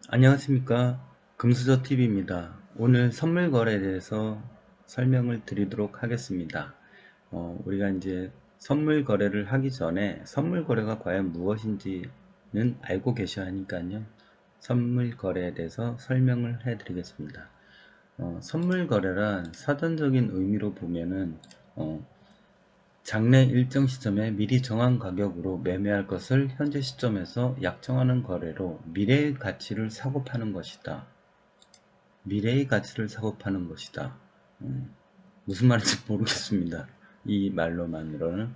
안녕하십니까. 금수저TV입니다. 오늘 선물 거래에 대해서 설명을 드리도록 하겠습니다. 우리가 이제 선물 거래를 하기 전에 선물 거래가 과연 무엇인지는 알고 계셔야 하니까요. 선물 거래에 대해서 설명을 해 드리겠습니다. 선물 거래란 사전적인 의미로 보면은 장래 일정 시점에 미리 정한 가격으로 매매할 것을 현재 시점에서 약정하는 거래로 미래의 가치를 사고 파는 것이다. 미래의 가치를 사고 파는 것이다. 무슨 말인지 모르겠습니다. 이 말로만으로는.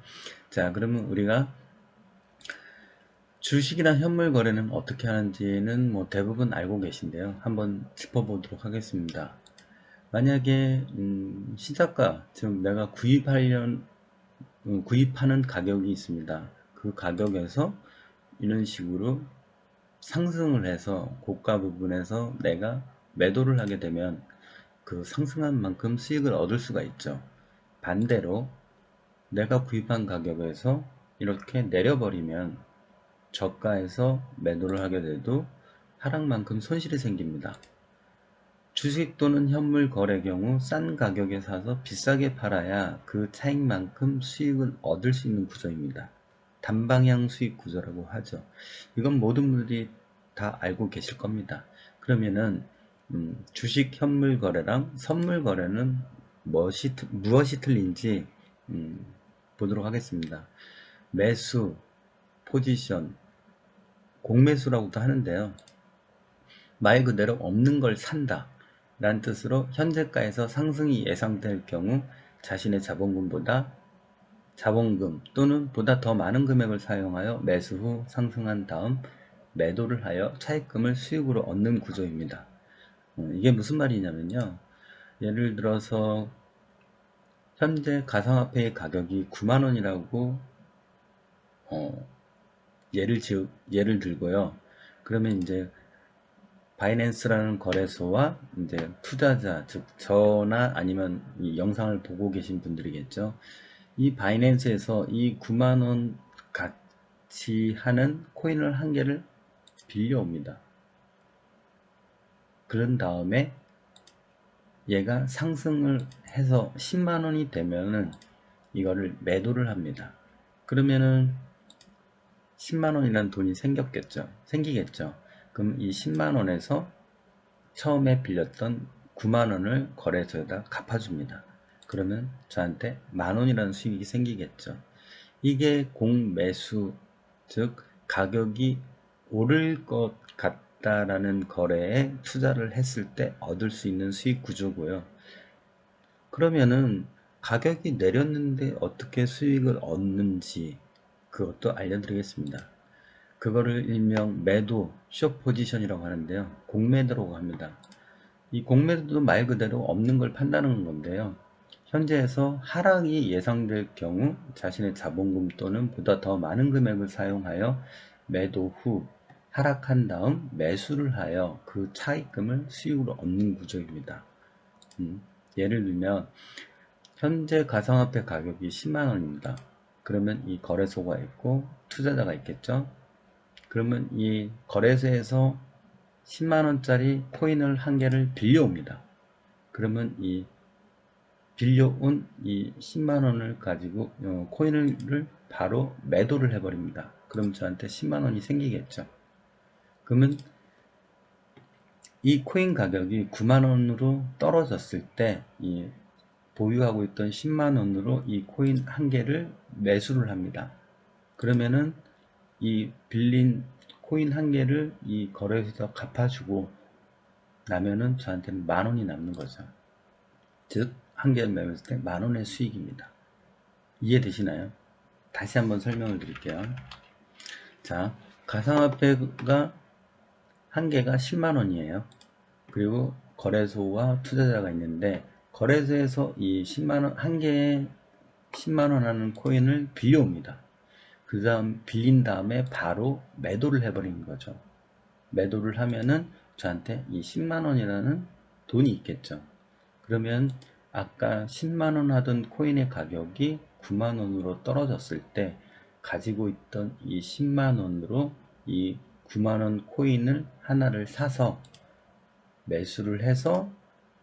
자, 그러면 우리가 주식이나 현물 거래는 어떻게 하는지는 뭐 대부분 알고 계신데요. 한번 짚어보도록 하겠습니다. 만약에 시작가, 즉 내가 구입하는 가격이 있습니다. 그 가격에서 이런 식으로 상승을 해서 고가 부분에서 내가 매도를 하게 되면 그 상승한 만큼 수익을 얻을 수가 있죠. 반대로 내가 구입한 가격에서 이렇게 내려버리면 저가에서 매도를 하게 돼도 하락만큼 손실이 생깁니다. 주식 또는 현물 거래 경우 싼 가격에 사서 비싸게 팔아야 그 차익만큼 수익을 얻을 수 있는 구조입니다. 단방향 수익 구조라고 하죠. 이건 모든 분들이 다 알고 계실 겁니다. 그러면은 주식 현물 거래랑 선물 거래는 무엇이 틀린지 보도록 하겠습니다. 매수, 포지션, 공매수라고도 하는데요. 말 그대로 없는 걸 산다 라는 뜻으로 현재가에서 상승이 예상될 경우 자신의 자본금 또는 보다 더 많은 금액을 사용하여 매수 후 상승한 다음 매도를 하여 차익금을 수익으로 얻는 구조입니다. 이게 무슨 말이냐면요. 예를 들어서 현재 가상화폐의 가격이 9만원이라고 예를 들고요. 그러면 이제 바이낸스라는 거래소와 이제 투자자, 즉 저나 아니면 이 영상을 보고 계신 분들이겠죠. 이 바이낸스에서 이 9만 원 가치 하는 코인을 한 개를 빌려옵니다. 그런 다음에 얘가 상승을 해서 10만 원이 되면은 이거를 매도를 합니다. 그러면은 10만 원이라는 돈이 생기겠죠. 그럼 이 10만 원에서 처음에 빌렸던 9만 원을 거래소에다 갚아줍니다. 그러면 저한테 만 원이라는 수익이 생기겠죠. 이게 공매수, 즉 가격이 오를 것 같다라는 거래에 투자를 했을 때 얻을 수 있는 수익 구조고요. 그러면은 가격이 내렸는데 어떻게 수익을 얻는지 그것도 알려드리겠습니다. 그거를 일명 매도, 숏 포지션이라고 하는데요. 공매도라고 합니다. 이 공매도도 말 그대로 없는 걸 판다는 건데요. 현재에서 하락이 예상될 경우 자신의 자본금 또는 보다 더 많은 금액을 사용하여 매도 후 하락한 다음 매수를 하여 그 차익금을 수익으로 얻는 구조입니다. 예를 들면 현재 가상화폐 가격이 10만원입니다. 그러면 이 거래소가 있고 투자자가 있겠죠. 그러면 이 거래소에서 10만원짜리 코인을 한 개를 빌려옵니다. 그러면 이 빌려온 이 10만원을 가지고 코인을 바로 매도를 해버립니다. 그럼 저한테 10만원이 생기겠죠. 그러면 이 코인 가격이 9만원으로 떨어졌을 때 이 보유하고 있던 10만원으로 이 코인 한 개를 매수를 합니다. 그러면은 이 빌린 코인 한 개를 이 거래소에서 갚아주고 나면은 저한테는 만원이 남는 거죠. 즉, 한 개를 매매했을 때 만원의 수익입니다. 이해되시나요? 다시 한번 설명을 드릴게요. 자, 가상화폐가 한 개가 10만원이에요. 그리고 거래소와 투자자가 있는데 거래소에서 이 10만원, 한 개에 10만원 하는 코인을 빌려옵니다. 그 다음 빌린 다음에 바로 매도를 해버리는 거죠. 매도를 하면은 저한테 이 10만원이라는 돈이 있겠죠. 그러면 아까 10만원 하던 코인의 가격이 9만원으로 떨어졌을 때 가지고 있던 이 10만원으로 이 9만원 코인을 하나를 사서 매수를 해서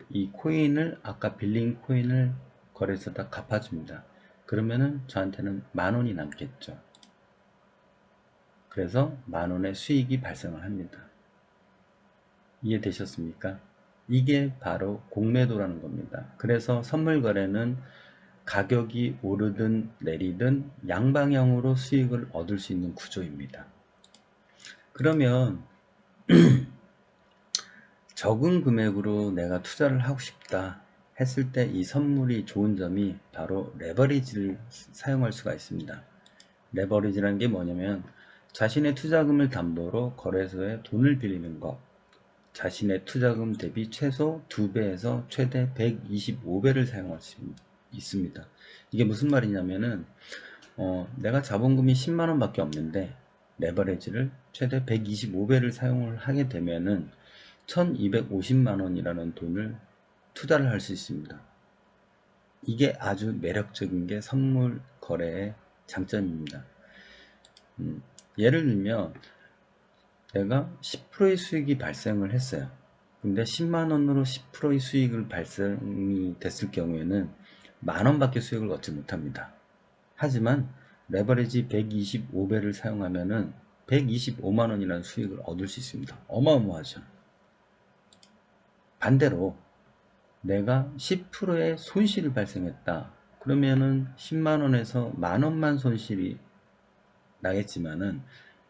이 코인을 아까 빌린 코인을 거래소에다 갚아줍니다. 그러면은 저한테는 10,000원이 남겠죠. 그래서 10,000원의 수익이 발생을 합니다. 이해되셨습니까? 이게 바로 공매도라는 겁니다. 그래서 선물 거래는 가격이 오르든 내리든 양방향으로 수익을 얻을 수 있는 구조입니다. 그러면 적은 금액으로 내가 투자를 하고 싶다 했을 때 이 선물이 좋은 점이 바로 레버리지를 사용할 수가 있습니다. 레버리지라는 게 뭐냐면 자신의 투자금을 담보로 거래소에 돈을 빌리는 것, 자신의 투자금 대비 최소 2배에서 최대 125배를 사용할 수 있습니다. 이게 무슨 말이냐면은 내가 자본금이 10만원 밖에 없는데 레버리지를 최대 125배를 사용을 하게 되면은 1250만원이라는 돈을 투자를 할 수 있습니다. 이게 아주 매력적인 게 선물 거래의 장점입니다. 예를 들면 내가 10%의 수익이 발생을 했어요. 근데 10만원으로 10%의 수익을 발생이 됐을 경우에는 만원밖에 수익을 얻지 못합니다. 하지만 레버리지 125배를 사용하면은 125만원이라는 수익을 얻을 수 있습니다. 어마어마하죠. 반대로 내가 10%의 손실을 발생했다. 그러면은 10만원에서 만원만 손실이 나겠지만은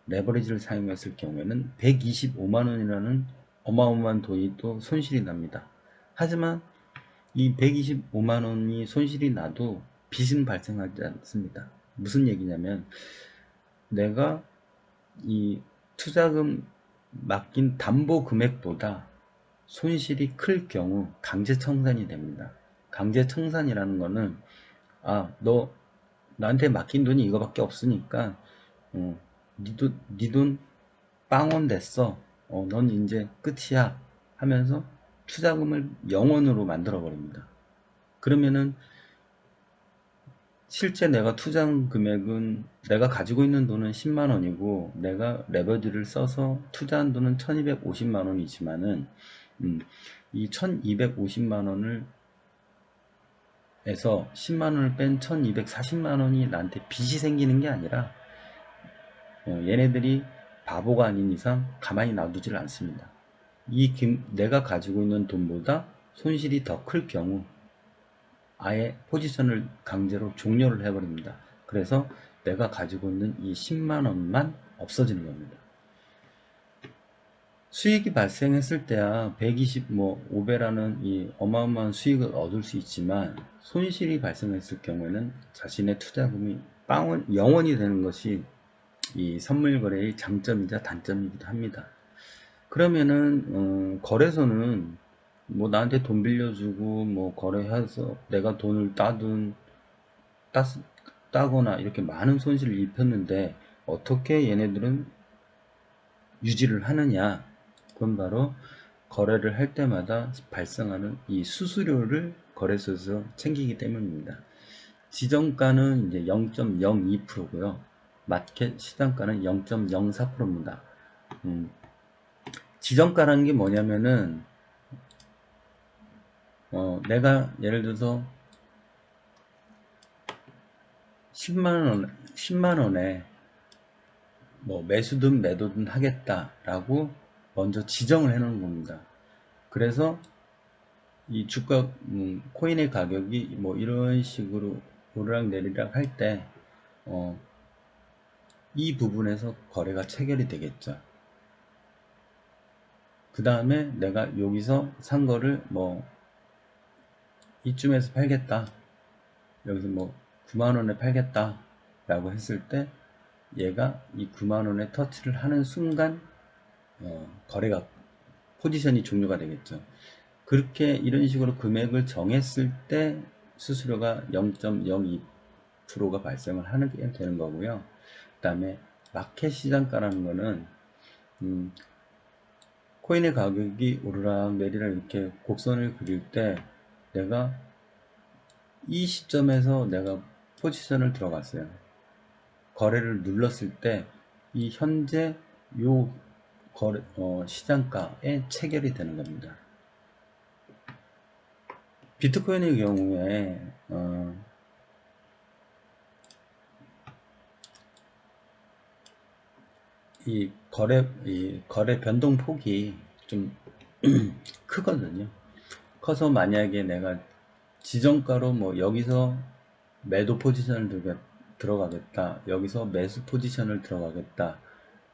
레버리지를 사용했을 경우에는 125만원이라는 어마어마한 돈이 또 손실이 납니다. 하지만 이 125만원이 손실이 나도 빚은 발생하지 않습니다. 무슨 얘기냐면 내가 이 투자금 맡긴 담보 금액보다 손실이 클 경우 강제청산이 됩니다. 강제청산이라는 거는 너 나한테 맡긴 돈이 이거밖에 없으니까 네 돈 빵원 됐어. 넌 이제 끝이야 하면서 투자금을 0원으로 만들어 버립니다. 그러면은 실제 내가 투자한 금액은 내가 가지고 있는 돈은 10만원이고 내가 레버리지를 써서 투자한 돈은 1250만원이지만은 이 1250만원을 에서 10만원을 뺀 1240만원이 나한테 빚이 생기는 게 아니라 얘네들이 바보가 아닌 이상 가만히 놔두질 않습니다. 내가 가지고 있는 돈보다 손실이 더 클 경우 아예 포지션을 강제로 종료를 해버립니다. 그래서 내가 가지고 있는 이 10만원만 없어지는 겁니다. 수익이 발생했을 때야 125배라는 이 어마어마한 수익을 얻을 수 있지만 손실이 발생했을 경우에는 자신의 투자금이 0원이 되는 것이 이 선물 거래의 장점이자 단점이기도 합니다. 그러면은 거래소는 뭐 나한테 돈 빌려주고 뭐 거래해서 내가 돈을 따거나 이렇게 많은 손실을 입혔는데 어떻게 얘네들은 유지를 하느냐? 그건 바로 거래를 할 때마다 발생하는 이 수수료를 거래소에서 챙기기 때문입니다. 지정가는 이제 0.02%고요. 마켓 시장가는 0.04%입니다. 지정가라는 게 뭐냐면은 내가 예를 들어서 10만원에 뭐 매수든 매도든 하겠다라고 먼저 지정을 해 놓은 겁니다. 그래서 이 주가 코인의 가격이 뭐 이런 식으로 오르락 내리락 할 때 이 부분에서 거래가 체결이 되겠죠. 그 다음에 내가 여기서 산 거를 뭐 이쯤에서 팔겠다, 여기서 뭐 9만원에 팔겠다 라고 했을 때 얘가 이 9만원에 터치를 하는 순간 거래가 포지션이 종료가 되겠죠. 그렇게 이런 식으로 금액을 정했을 때 수수료가 0.02%가 발생을 하게 되는 거고요. 그 다음에 마켓 시장가라는 거는 코인의 가격이 오르락 내리락 이렇게 곡선을 그릴 때 내가 이 시점에서 내가 포지션을 들어갔어요. 거래를 눌렀을 때 이 현재 요 시장가에 체결이 되는 겁니다. 비트코인의 경우에 이 거래 변동 폭이 좀 크거든요. 커서 만약에 내가 지정가로 뭐 여기서 매도 포지션을 들어가겠다, 여기서 매수 포지션을 들어가겠다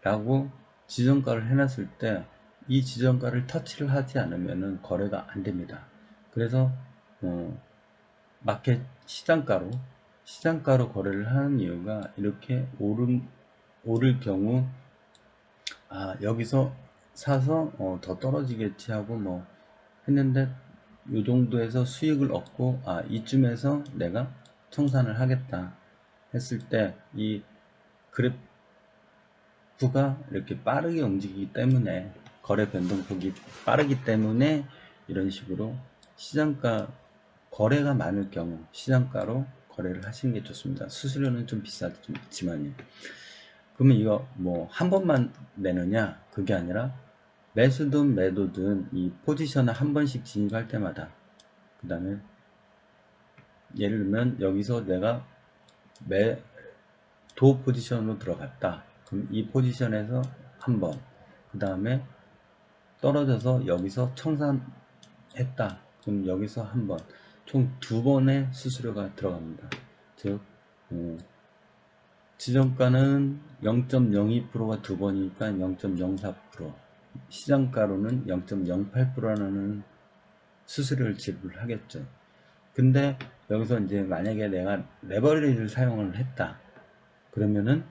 라고 지정가를 해놨을 때 이 지정가를 터치를 하지 않으면 거래가 안 됩니다. 그래서 마켓 시장가로 거래를 하는 이유가 이렇게 오를 경우 여기서 사서 더 떨어지겠지 하고 뭐 했는데 이 정도에서 수익을 얻고 이쯤에서 내가 청산을 하겠다 했을 때 이 그래프가 이렇게 빠르게 움직이기 때문에 거래 변동폭이 빠르기 때문에 이런 식으로 시장가 거래가 많을 경우 시장가로 거래를 하시는 게 좋습니다. 수수료는 좀 비싸지만요. 그러면 이거 뭐 한 번만 내느냐? 그게 아니라 매수든 매도든 이 포지션을 한 번씩 진입할 때마다, 그 다음에 예를 들면 여기서 내가 매도 포지션으로 들어갔다. 그럼 이 포지션에서 한 번, 그 다음에 떨어져서 여기서 청산했다. 그럼 여기서 한 번, 총 두 번의 수수료가 들어갑니다. 즉 지정가는 0.02%가 두 번이니까 0.04%, 시장가로는 0.08%라는 수수료를 지불하겠죠. 근데 여기서 이제 만약에 내가 레버리지를 사용을 했다. 그러면은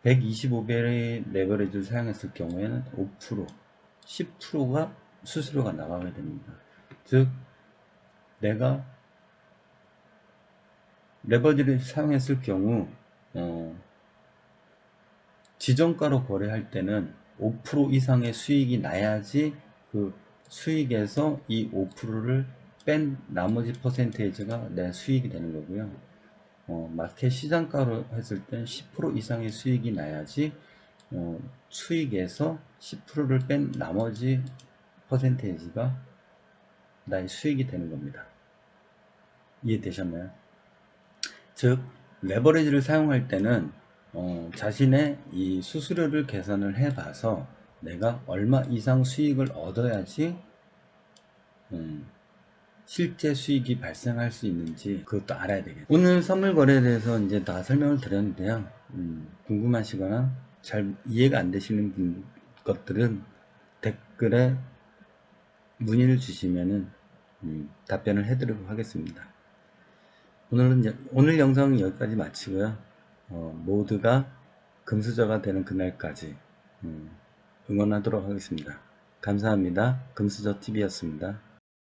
125배의 레버리지를 사용했을 경우에는 5%, 10%가 수수료가 나가게 됩니다. 즉, 내가 레버리지를 사용했을 경우 지정가로 거래할 때는 5% 이상의 수익이 나야지 그 수익에서 이 5%를 뺀 나머지 퍼센테이지가 내 수익이 되는 거고요. 마켓 시장가로 했을 땐 10% 이상의 수익이 나야지 수익에서 10%를 뺀 나머지 퍼센테이지가 나의 수익이 되는 겁니다. 이해되셨나요? 즉, 레버리지를 사용할 때는 자신의 이 수수료를 계산을 해봐서 내가 얼마 이상 수익을 얻어야지 실제 수익이 발생할 수 있는지 그것도 알아야 되겠죠. 오늘 선물 거래에 대해서 이제 다 설명을 드렸는데요. 궁금하시거나 잘 이해가 안 되시는 것들은 댓글에 문의를 주시면은 답변을 해드리도록 하겠습니다. 오늘 영상은 여기까지 마치고요. 모두가 금수저가 되는 그날까지 응원하도록 하겠습니다. 감사합니다. 금수저TV였습니다.